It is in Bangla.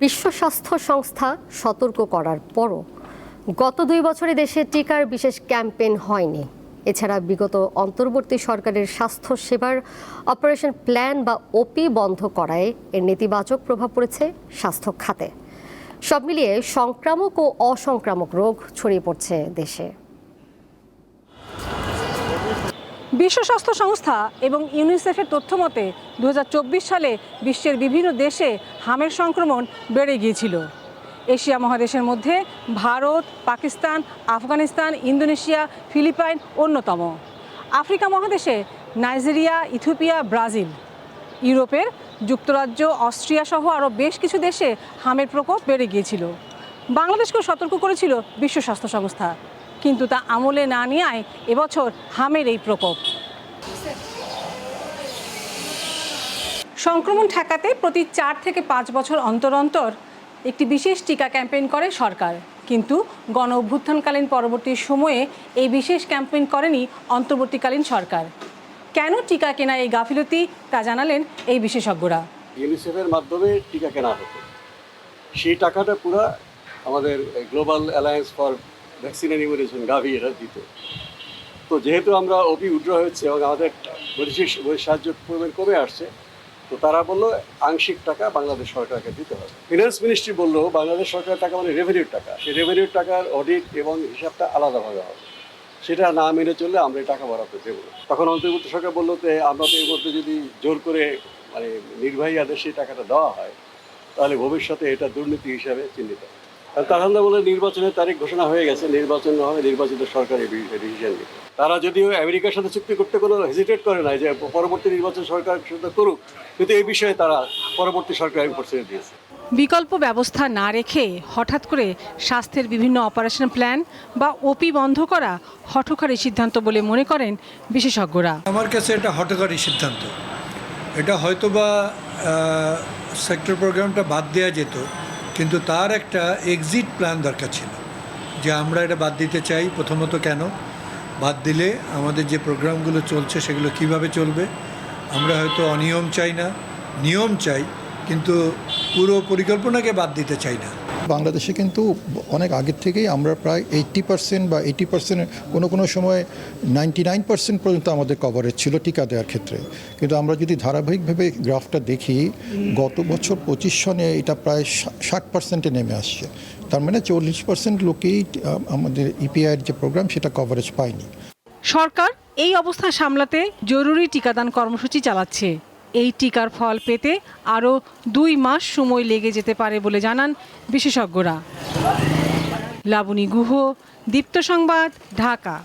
বিশ্ব স্বাস্থ্য সংস্থা সতর্ক করার পরও গত 2 বছরে দেশে টিকার বিশেষ ক্যাম্পেইন হয়নি। এছাড়া বিগত অন্তর্বর্তী সরকারের স্বাস্থ্য সেবার অপারেশন প্ল্যান বা ওপি বন্ধ করায় এর নেতিবাচক প্রভাব পড়েছে স্বাস্থ্য খাতে। সব মিলিয়ে সংক্রামক ও অসংক্রামক রোগ ছড়িয়ে পড়ছে দেশে। বিশ্ব স্বাস্থ্য সংস্থা এবং ইউনিসেফের তথ্য মতে 2024 সালে বিশ্বের বিভিন্ন দেশে হামের সংক্রমণ বেড়ে গিয়েছিল। এশিয়া মহাদেশের মধ্যে ভারত, পাকিস্তান, আফগানিস্তান, ইন্দোনেশিয়া, ফিলিপাইন অন্যতম। আফ্রিকা মহাদেশে নাইজেরিয়া, ইথিওপিয়া, ব্রাজিল। ইউরোপের যুক্তরাজ্য, অস্ট্রিয়া সহ আরও বেশ কিছু দেশে হামের প্রকোপ বেড়ে গিয়েছিল। বাংলাদেশকেও সতর্ক করেছিল বিশ্ব স্বাস্থ্য সংস্থা, কিন্তু তা আমলে না নেওয়ায় এবছর হামের এই প্রকোপ। সংক্রমণ ঠেকাতে প্রতি 4 থেকে 5 বছর অন্তর অন্তর একটি বিশেষ টিকা ক্যাম্পেইন করে সরকার, কিন্তু গণ অভ্যুত্থানকালীন পরবর্তী সময়ে এই বিশেষ ক্যাম্পেইন করেনি অন্তর্বর্তীকালীন সরকার। কেন টিকা কেনা এই গাফিলতি তা জানালেন এই বিশেষজ্ঞরা। ইউনিসেফের মাধ্যমে টিকা কেনা হতো, সেই টাকাটা পুরো আমাদের global alliance for vaccine and immunization GAVI এরা দিত। তো যেহেতু আমরা ওপি উইথড্র হয়েছে এবং আমাদের বৈদেশিক সাহায্য পরিমাণ কমে আসছে, তো তারা বললো আংশিক টাকা বাংলাদেশ সরকারকে দিতে হবে। ফিনান্স মিনিস্ট্রি বললো বাংলাদেশ সরকারের টাকা মানে রেভিনিউর টাকা, সেই রেভিনিউর টাকার অডিট এবং হিসাবটা আলাদাভাবে হবে, সেটা না মেনে চললে আমরা এই টাকা বরাদ্দ দেবো না। তখন অন্তর্বর্তী সরকার বললো যে আমরা তো এর মধ্যে যদি জোর করে মানে নির্বাহী আদেশে টাকাটা দেওয়া হয় তাহলে ভবিষ্যতে এটা দুর্নীতি হিসাবে চিহ্নিত হবে। তারা বলে নির্বাচনের তারিখ ঘোষণা হয়ে গেছে, নির্বাচন হবে, নির্বাচিত সরকার এই ডিসিশন নেবে। তারা যদিও আমেরিকার সাথে চুক্তি করতে কোনো হেজিটেট করে না যে পরবর্তী নির্বাচন সরকার সাথে করুক, কিন্তু এই বিষয়ে তারা পরবর্তী সরকারের উপর ছেড়ে দিয়েছে। বিকল্প ব্যবস্থা না রেখে হঠাৎ করে স্বাস্থ্যের বিভিন্ন অপারেশন প্ল্যান বা ওপি বন্ধ করা হঠকারী সিদ্ধান্ত বলে মনে করেন বিশেষজ্ঞরা। আমার কাছে এটা হঠকারী সিদ্ধান্ত। এটা হয়তোবা সেক্টর প্রোগ্রামটা বাদ দেওয়া যেত, কিন্তু তার একটা এক্সিট প্ল্যান দরকার ছিল যে আমরা এটা বাদ দিতে চাই। প্রথমত কেন বাদ দিলে আমাদের যে প্রোগ্রামগুলো চলছে সেগুলো কিভাবে চলবে। আমরা হয়তো অনিয়ম চাই না, নিয়ম চাই, কিন্তু পুরো পরিকল্পনাকে বাদ দিতে চাই না। বাংলাদেশে কিন্তু অনেক আগের থেকেই আমরা প্রায় 80% বা 80% কোনো সময় 99% পর্যন্ত আমাদের কভারেজ ছিল টিকা দেওয়ার ক্ষেত্রে। কিন্তু আমরা যদি ধারাবাহিকভাবে গ্রাফটা দেখি, গত বছর 25 সনে এটা প্রায় 60%-এ নেমে আসছে। তার মানে 40% লোকেই আমাদের ইপিআইয়ের যে প্রোগ্রাম সেটা কভারেজ পায়নি। সরকার এই অবস্থা সামলাতে জরুরি টিকাদান কর্মসূচি চালাচ্ছে। এই টিকার ফল পেতে আরও 2 মাস সময় লেগে যেতে পারে বলে জানান বিশেষজ্ঞরা। লাবণী গুহ, দীপ্ত সংবাদ, ঢাকা।